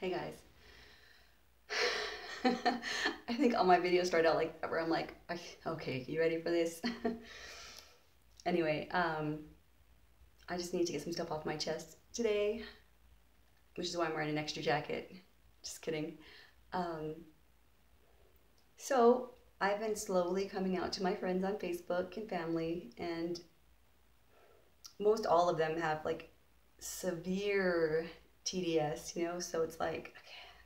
Hey guys. I think all my videos start out like where I'm like, okay, you ready for this? Anyway, I just need to get some stuff off my chest today, which is why I'm wearing an extra jacket. Just kidding. Um, so I've been slowly coming out to my friends on Facebook and family, and most all of them have like severe TDS, so it's like,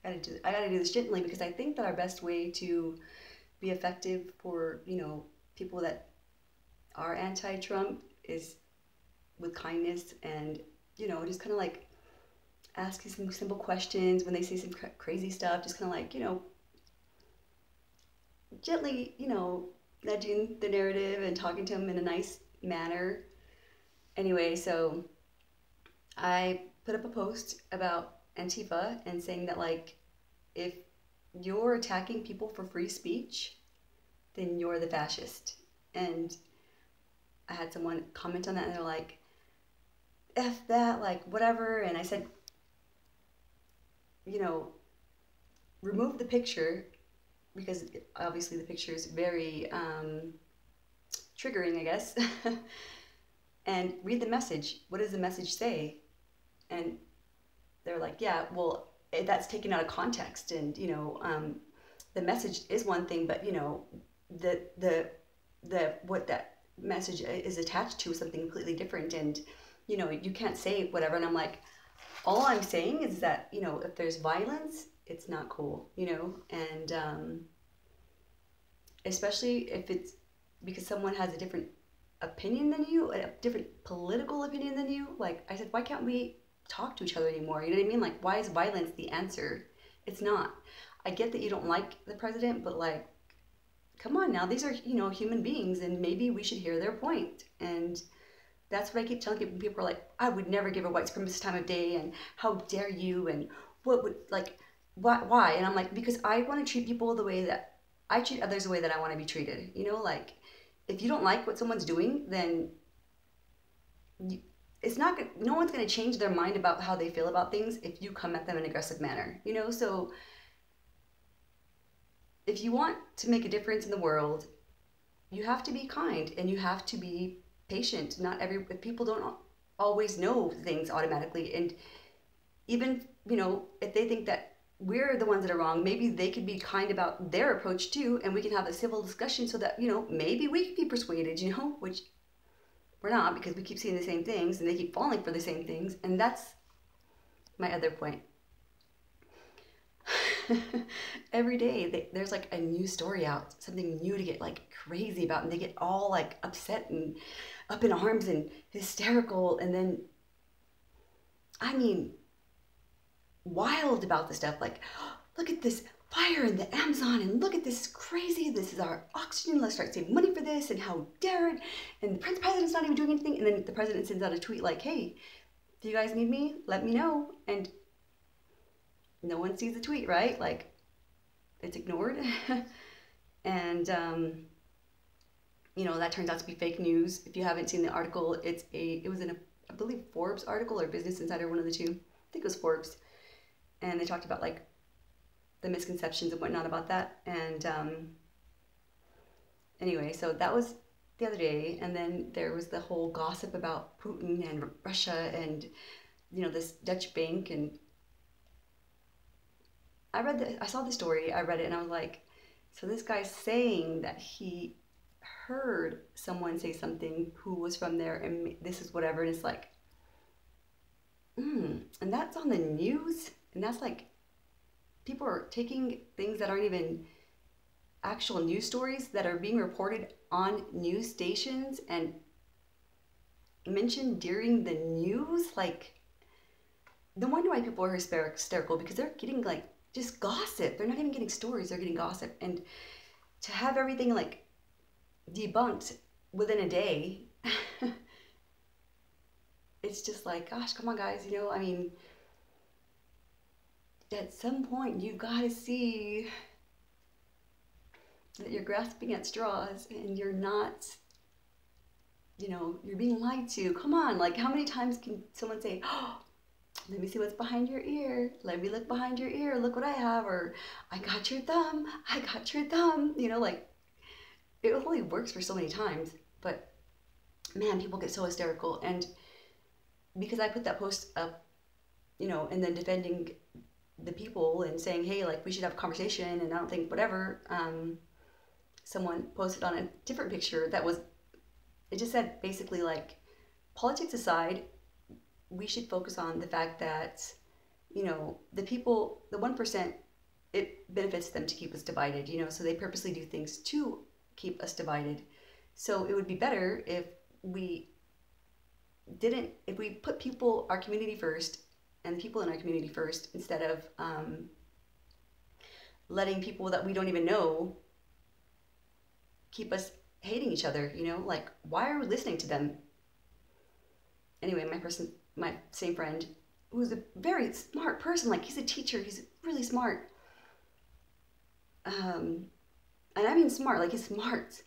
okay, I gotta do this gently because I think that our best way to be effective for, people that are anti-Trump is with kindness and, just kind of like asking some simple questions when they say some crazy stuff, just kind of like, gently, nudging the narrative and talking to them in a nice manner. Anyway, so I put up a post about Antifa and saying that, like, if you're attacking people for free speech, then you're the fascist. And I had someone comment on that and they're like, F that, like, whatever. And I said, you know, remove the picture because obviously the picture is very triggering, I guess. And read the message. What does the message say? And they're like, yeah, well, that's taken out of context. And, the message is one thing, but, the, the, what that message is attached to is something completely different. And, you can't say whatever. And I'm like, all I'm saying is that, if there's violence, it's not cool, and especially if it's because someone has a different opinion than you, a different political opinion than you. Like I said, why can't we talk to each other anymore? You know what I mean? Like, why is violence the answer? It's not. I get that you don't like the president, but like, come on now, these are, human beings, and maybe we should hear their point. And that's what I keep telling people. People are like, I would never give a white supremacist time of day, and how dare you, and what would, like, why? And I'm like, because I want to treat people the way that I treat others the way that I want to be treated. Like, if you don't like what someone's doing, then you, it's not, no one's going to change their mind about how they feel about things if you come at them in an aggressive manner, So if you want to make a difference in the world, you have to be kind and you have to be patient. Not every people don't always know things automatically, and even if they think that we're the ones that are wrong, maybe they could be kind about their approach too, and we can have a civil discussion so that maybe we can be persuaded, which we're not because we keep seeing the same things and they keep falling for the same things, and that's my other point. Every day there's like a new story out, something new to get like crazy about, and they get all like upset and up in arms and hysterical, and then I mean wild about the stuff like, oh, look at this fire in the Amazon, and look at this crazy, this is our oxygen, let's start saving money for this, and how dare it, and the president's not even doing anything. And then the president sends out a tweet like, hey, if you guys need me, let me know. And no one sees the tweet, right? Like, it's ignored. And that turns out to be fake news. If you haven't seen the article, it was in a, I believe, Forbes article or Business Insider, one of the two. I think it was Forbes. And they talked about like the misconceptions and whatnot about that. And anyway, so that was the other day. And then there was the whole gossip about Putin and Russia and this Dutch bank. And I saw the story, I read it, and I was like, so this guy's saying that he heard someone say something who was from there, and this is whatever. And it's like, and that's on the news, and that's like, people are taking things that aren't even actual news stories that are being reported on news stations and mentioned during the news. Like, no wonder why people are hysterical, because they're getting like just gossip. They're not even getting stories, they're getting gossip. And to have everything like debunked within a day, it's just like, gosh, come on guys, I mean, at some point you've got to see that you're grasping at straws and you're not, you're being lied to. Come on, like, how many times can someone say, oh, let me see what's behind your ear. Let me look behind your ear. Look what I have. Or I got your thumb. I got your thumb. You know, like it only works for so many times. But man, people get so hysterical. And because I put that post up, you know, and then defending the people and saying, hey, like we should have a conversation. And I don't think whatever. Someone posted on a different picture that was, it just said basically like, politics aside, we should focus on the fact that, you know, the people, the 1%, it benefits them to keep us divided, you know, so they purposely do things to keep us divided. So it would be better if we put people, our community first, and the people in our community first, instead of letting people that we don't even know keep us hating each other, you know, like why are we listening to them? Anyway, my same friend, who's a very smart person, like he's a teacher, he's really smart. And I mean smart, like he's smart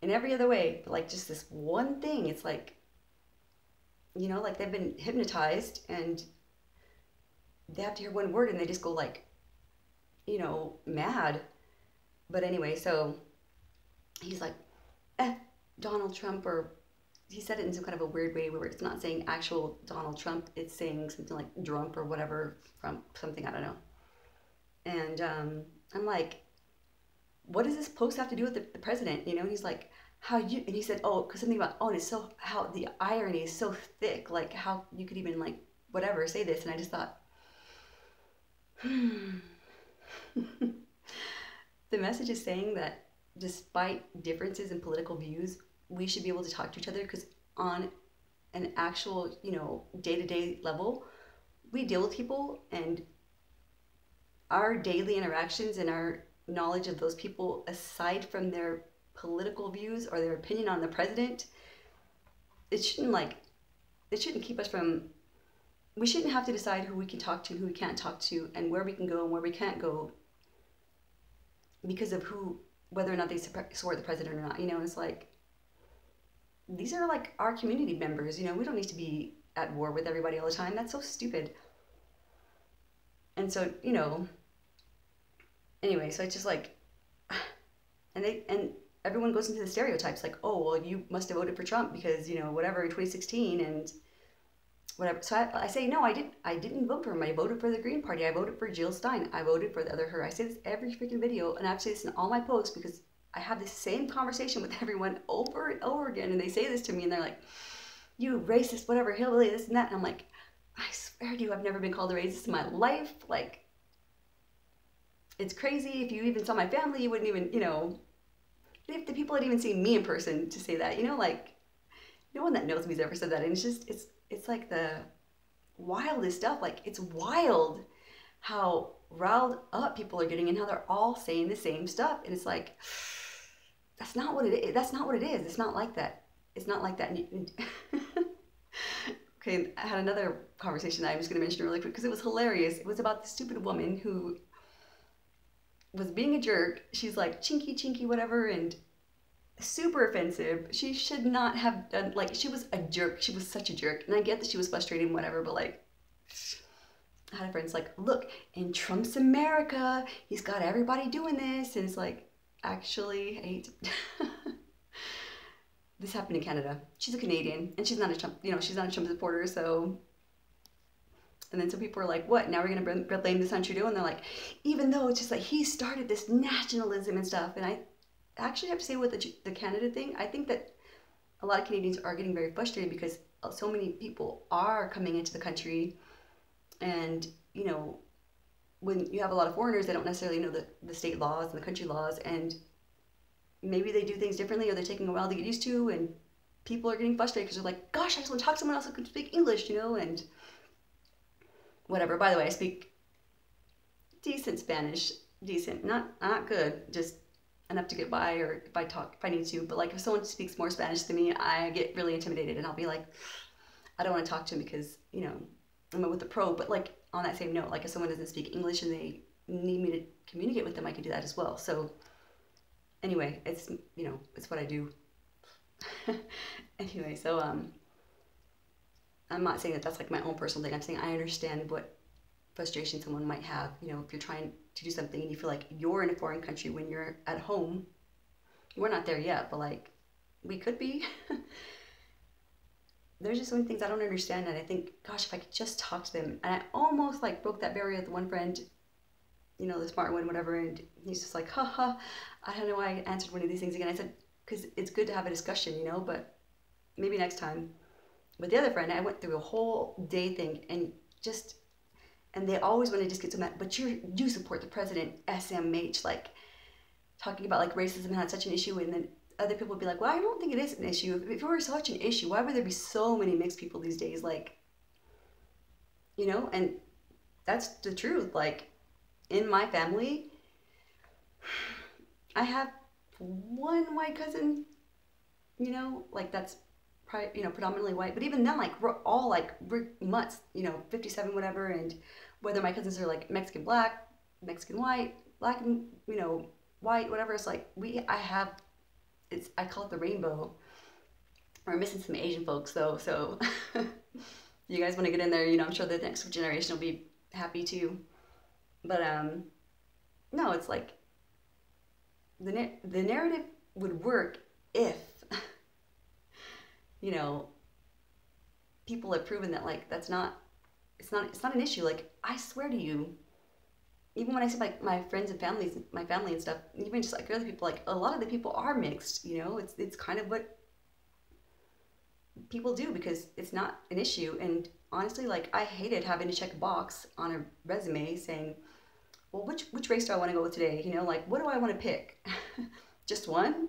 in every other way, but like just this one thing, it's like, you know, like they've been hypnotized and they have to hear one word and they just go like, you know, mad. But anyway, so he's like, Donald Trump, or he said it in some kind of a weird way where it's not saying actual Donald Trump, it's saying something like Drump or whatever from something, I don't know. And I'm like, what does this post have to do with the president? You know, and he's like, and he said, oh, because something about, oh, and it's so, how the irony is so thick, like how you could even like, whatever, say this. And I just thought, the message is saying that despite differences in political views, we should be able to talk to each other, because on an actual, you know, day-to-day level, we deal with people, and our daily interactions and our knowledge of those people, aside from their political views or their opinion on the president, it shouldn't keep us from, we shouldn't have to decide who we can talk to, who we can't talk to, and where we can go and where we can't go because of whether or not they support the president or not. You know, it's like, these are like our community members, you know, we don't need to be at war with everybody all the time. That's so stupid. And so, you know, anyway, so it's just like, and everyone goes into the stereotypes like, oh, well, you must have voted for Trump because, you know, whatever, in 2016 and whatever. So I say, no, I didn't vote for him. I voted for the Green Party. I voted for Jill Stein. I voted for the other her. I say this every freaking video, and I have to say this in all my posts because I have the same conversation with everyone over and over again, and they say this to me, and they're like, you racist, whatever, hillbilly, this and that. And I'm like, I swear to you, I've never been called a racist in my life. Like, it's crazy. If you even saw my family, you wouldn't even, you know, if the people had even seen me in person to say that, you know, like, no one that knows me has ever said that. And it's just, it's like the wildest stuff. Like, it's wild how riled up people are getting and how they're all saying the same stuff. And it's like, that's not what it is. That's not what it is. It's not like that. It's not like that. Okay, I had another conversation that I'm just going to mention really quick because it was hilarious. It was about this stupid woman who was being a jerk. She's like, chinky, chinky, whatever, and super offensive. She should not have done, like, she was a jerk. She was such a jerk. And I get that she was frustrated and whatever, but like, I had a friend's like, look, in Trump's America, he's got everybody doing this. And it's like, actually, I hate to... This happened in Canada. She's a Canadian, and she's not a Trump, you know, she's not a Trump supporter, so... And then some people are like, what, now we're going to blame this on Trudeau? And they're like, even though it's just like, he started this nationalism and stuff. And I actually have to say with the Canada thing, I think that a lot of Canadians are getting very frustrated because so many people are coming into the country. And, you know, when you have a lot of foreigners, they don't necessarily know the state laws and the country laws. And maybe they do things differently, or they're taking a while to get used to. And people are getting frustrated because they're like, gosh, I just want to talk to someone else who can speak English, you know, and whatever. By the way, I speak decent Spanish, decent, not good, just enough to get by, or if I need to. But like, if someone speaks more Spanish than me, I get really intimidated, and I'll be like, I don't want to talk to him because, you know, I'm with the pro. But like, on that same note, like, if someone doesn't speak English and they need me to communicate with them, I can do that as well. So anyway, it's, you know, it's what I do. Anyway, so I'm not saying that that's like my own personal thing. I'm saying I understand what frustration someone might have. You know, if you're trying to do something and you feel like you're in a foreign country when you're at home. We're not there yet, but like we could be. There's just so many things I don't understand, and I think, gosh, if I could just talk to them. And I almost like broke that barrier with one friend, you know, the smart one, whatever, and he's just like, haha, I don't know why I answered one of these things again. I said, because it's good to have a discussion, you know, but maybe next time. With the other friend, I went through a whole day thing, and just, and they always want to just get so mad, but you support the president, SMH, like talking about like racism had such an issue, and then other people would be like, well, I don't think it is an issue. If it were such an issue, why would there be so many mixed people these days? Like, you know, and that's the truth. Like, in my family, I have one white cousin, you know, like that's you know, predominantly white, but even then, like, we're mutts, you know, 57, whatever, and whether my cousins are like Mexican black, Mexican white, black and, you know, white, whatever, it's like, I call it the rainbow. We're missing some Asian folks though, so you guys want to get in there, you know, I'm sure the next generation will be happy too. But no, it's like the narrative would work if you know, people have proven that like it's not an issue. Like, I swear to you, even when I see like my friends and my family and stuff, even just like other people, like a lot of the people are mixed, you know, it's kind of what people do because it's not an issue. And honestly, like, I hated having to check a box on a resume saying, well, which race do I want to go with today? You know, like, what do I want to pick? Just one?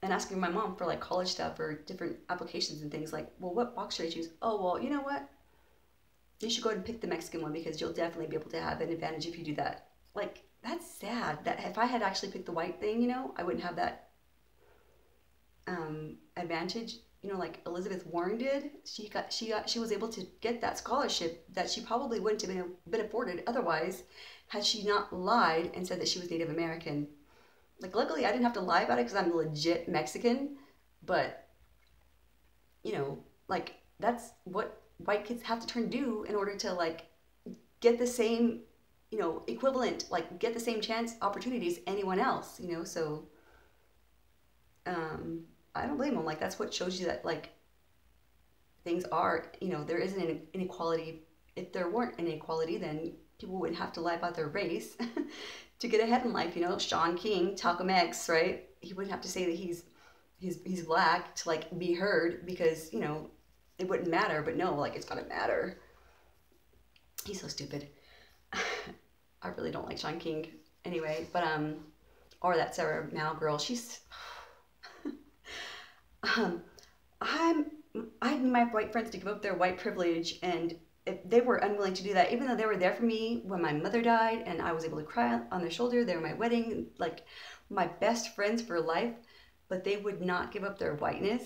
And asking my mom for like college stuff or different applications and things, like, well, what box should I choose? Oh, well, you know what? You should go ahead and pick the Mexican one because you'll definitely be able to have an advantage if you do that. Like, that's sad. That if I had actually picked the white thing, you know, I wouldn't have that advantage. You know, like Elizabeth Warren did. She was able to get that scholarship that she probably wouldn't have been afforded otherwise had she not lied and said that she was Native American. Like, luckily, I didn't have to lie about it because I'm legit Mexican, but, you know, like, that's what white kids have to turn do in order to, like, get the same, you know, equivalent, like, get the same chance opportunities anyone else, you know, so, I don't blame them. Like, that's what shows you that, like, things are, you know, there isn't an inequality. If there weren't an inequality, then people wouldn't have to lie about their race to get ahead in life, you know. Sean King, Talcum X, right? He wouldn't have to say that he's black to like be heard because, you know, it wouldn't matter. But no, like, it's gotta matter. He's so stupid. I really don't like Sean King anyway, but or that Sarah Mao girl, she's I need my white friends to give up their white privilege, and if they were unwilling to do that, even though they were there for me when my mother died and I was able to cry on their shoulder, they were my wedding, like my best friends for life, but they would not give up their whiteness.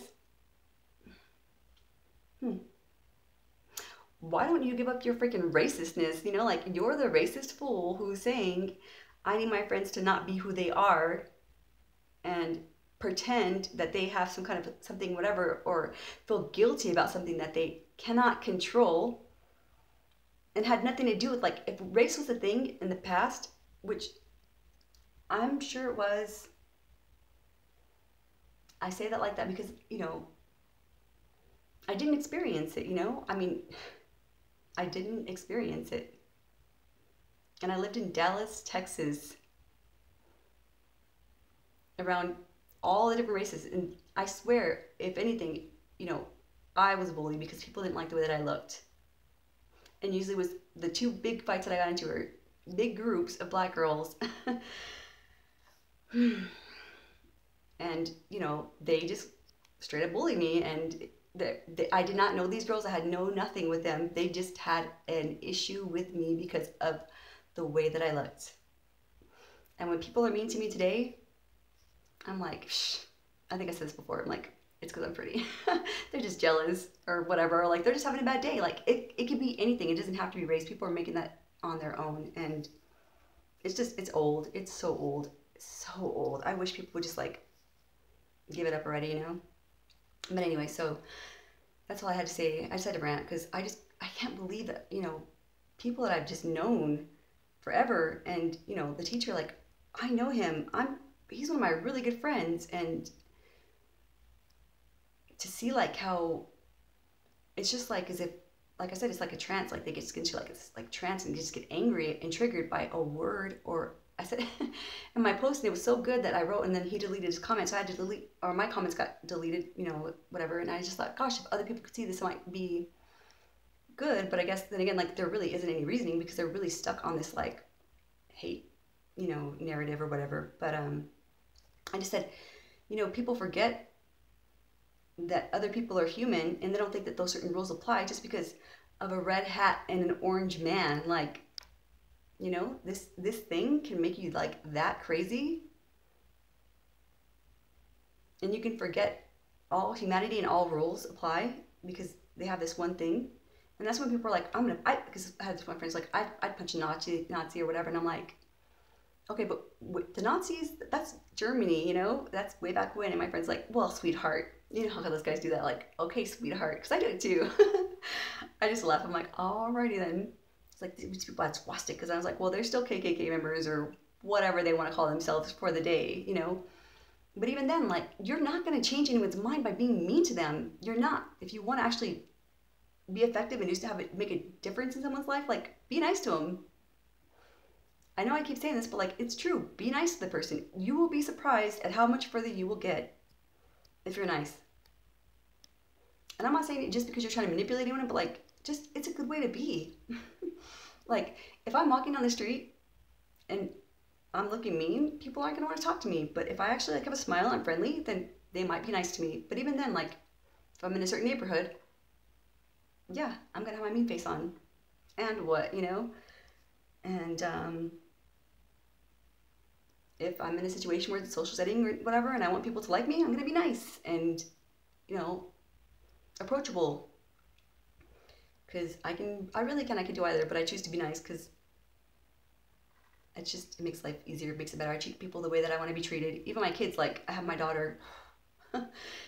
Why don't you give up your freaking racistness? You know, like, you're the racist fool who's saying, I need my friends to not be who they are and pretend that they have some kind of something, whatever, or feel guilty about something that they cannot control and had nothing to do with, like, if race was a thing in the past, which I'm sure it was. I say that like that because, you know, I didn't experience it, you know? I mean, I didn't experience it. And I lived in Dallas, Texas, around all the different races. And I swear, if anything, you know, I was bullied because people didn't like the way that I looked. And usually was the two big fights that I got into were big groups of black girls. And, you know, they just straight up bullied me. And I did not know these girls. I had nothing with them. They just had an issue with me because of the way that I looked. And when people are mean to me today, I'm like, shh. I think I said this before. I'm like, it's because I'm pretty. They're just jealous or whatever. Like, they're just having a bad day. Like, it can be anything. It doesn't have to be race. People are making that on their own. And it's just, it's old. It's so old. It's so old. I wish people would just, like, give it up already, you know? But anyway, so that's all I had to say. I just had to rant because I can't believe that, people that I've just known forever, and the teacher, like, I know him. He's one of my really good friends, and to see like how it's just like as if, like I said, it's like a trance. Like they get into like this like trance and just get angry and triggered by a word. Or I said in my post, and it was so good that I wrote, and then he deleted his comments, so I had to delete, or my comments got deleted, whatever. And I just thought, gosh, if other people could see this, it might be good. But I guess then again, like there really isn't any reasoning because they're really stuck on this like hate, narrative or whatever. But I just said, people forget that other people are human, and they don't think that those certain rules apply just because of a red hat and an orange man. Like, this thing can make you like that crazy, and you can forget all humanity and all rules apply because they have this one thing. And that's when people are like, because I had this one friend's like, I'd punch a Nazi or whatever, and I'm like, okay, but the Nazis, that's Germany, that's way back when. And my friend's like, well, sweetheart, you know how those guys do that, like, okay, sweetheart, because I do it too. I just laugh. I'm like, alrighty then. It's like these people had swastika, because I was like, well, they're still KKK members or whatever they want to call themselves for the day, But even then, like, you're not going to change anyone's mind by being mean to them. You're not. If you want to actually be effective and just have it make a difference in someone's life, like, be nice to them. I know I keep saying this, but like, it's true. Be nice to the person. You will be surprised at how much further you will get if you're nice. And I'm not saying it just because you're trying to manipulate anyone, but like, just, it's a good way to be. Like, if I'm walking down the street and I'm looking mean, people aren't going to want to talk to me. But if I actually like have a smile and I'm friendly, then they might be nice to me. But even then, like, if I'm in a certain neighborhood, yeah, I'm going to have my mean face on. And what, And if I'm in a situation where it's a social setting or whatever, and I want people to like me, I'm going to be nice and, approachable. Because I can do either, but I choose to be nice because it makes life easier, it makes it better. I treat people the way that I want to be treated. Even my kids, like, I have my daughter,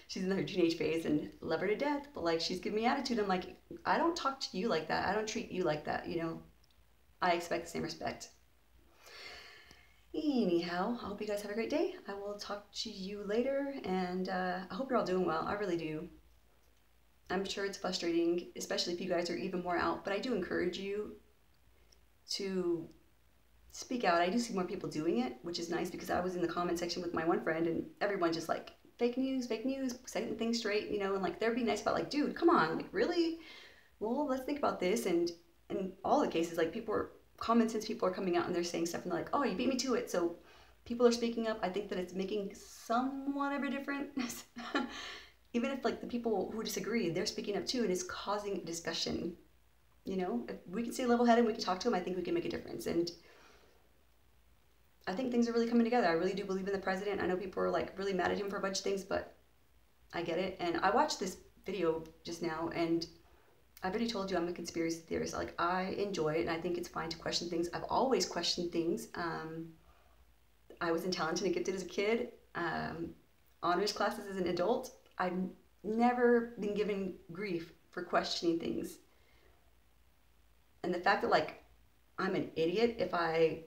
she's in her teenage phase and love her to death, but like, she's giving me attitude. I'm like, I don't talk to you like that. I don't treat you like that, I expect the same respect. Anyhow, I hope you guys have a great day. I will talk to you later, and I hope you're all doing well. I really do. I'm sure it's frustrating, especially if you guys are even more out, but I do encourage you to speak out. I do see more people doing it, which is nice, because I was in the comment section with my one friend, and everyone just like, fake news, setting things straight, and like, they're being nice about like, dude, come on, like, really? Well, let's think about this. And in all the cases, like, common sense people are coming out and they're saying stuff, and they're like, oh, you beat me to it. So people are speaking up. I think that it's making somewhat of a difference. Even if like the people who disagree, they're speaking up too, and it's causing discussion. If we can stay level-headed, we can talk to them, I think we can make a difference. And I think things are really coming together. I really do believe in the president. I know people are like really mad at him for a bunch of things, but I get it. And I watched this video just now, and I've already told you I'm a conspiracy theorist. Like, I enjoy it, and I think it's fine to question things. I've always questioned things. I was talented and gifted as a kid. Honors classes as an adult. I've never been given grief for questioning things. And the fact that, like, I'm an idiot if I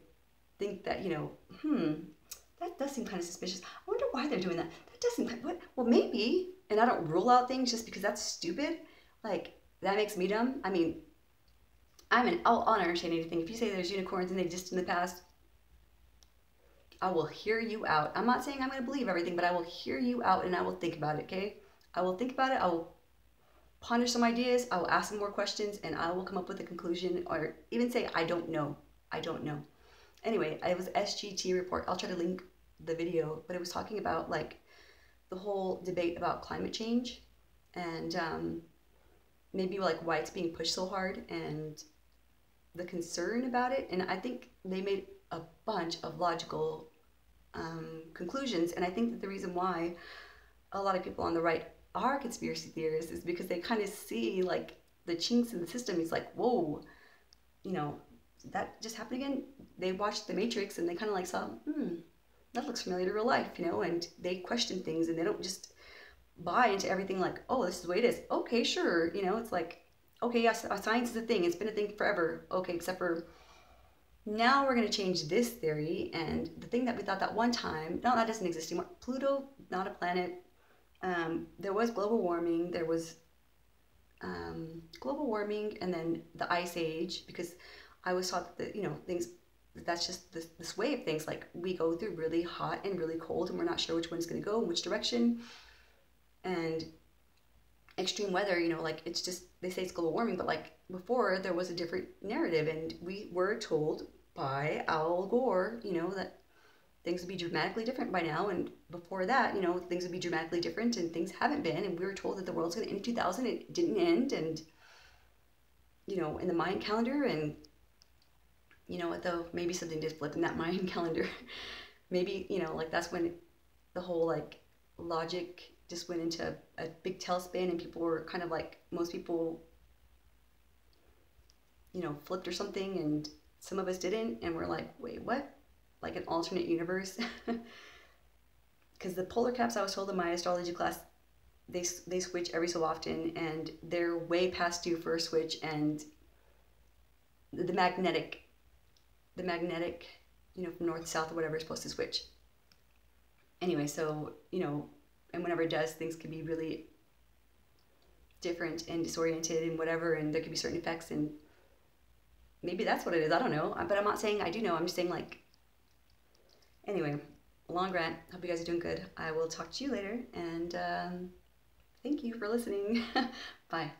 think that, that does seem kind of suspicious. I wonder why they're doing that. That doesn't, what? Well, maybe. And I don't rule out things just because that's stupid. Like, that makes me dumb. I mean, I'll entertain anything. If you say there's unicorns and they exist in the past, I will hear you out. I'm not saying I'm going to believe everything, but I will hear you out, and I will think about it, okay? I will think about it. I will ponder some ideas. I will ask some more questions, and I will come up with a conclusion, or even say, I don't know. I don't know. Anyway, it was SGT report. I'll try to link the video, but it was talking about like the whole debate about climate change, and maybe like why it's being pushed so hard, and the concern about it. And I think they made a bunch of logical conclusions, and I think that the reason why a lot of people on the right are conspiracy theorists is because they kind of see like the chinks in the system. It's like, whoa, that just happened again. They watched The Matrix and they kind of like saw, that looks familiar to real life, and they question things, and they don't just buy into everything like, oh, this is the way it is. Okay, sure. You know, it's like, okay, yes, science is a thing. It's been a thing forever. Okay, except for now we're going to change this theory. And the thing that we thought that one time, no, that doesn't exist anymore. Pluto, not a planet. There was global warming. There was global warming and then the ice age, because I was taught that, you know, things, that's just this way of things. Like we go through really hot and really cold and we're not sure which one's going to go in which direction. And extreme weather, you know, like it's just, they say it's global warming, but like before there was a different narrative and we were told by Al Gore, you know, that things would be dramatically different by now. And before that, you know, things would be dramatically different and things haven't been. And we were told that the world's going to end in 2000. It didn't end. And, you know, in the Mayan calendar, and, you know what, though, maybe something did flip in that Mayan calendar. Maybe, you know, like that's when the whole like logic just went into a big tailspin and people were kind of like, most people, you know, flipped or something, and some of us didn't. And we're like, wait, what? Like an alternate universe? Because the polar caps, I was told in my astrology class, they switch every so often and they're way past due for a switch. And the magnetic, you know, from north to south or whatever is supposed to switch. Anyway, so, you know, and whenever it does, things can be really different and disoriented and whatever, and there could be certain effects, and maybe that's what it is. I don't know, but I'm not saying I do know. I'm just saying, like, anyway, long rant. Hope you guys are doing good. I will talk to you later, and thank you for listening. Bye.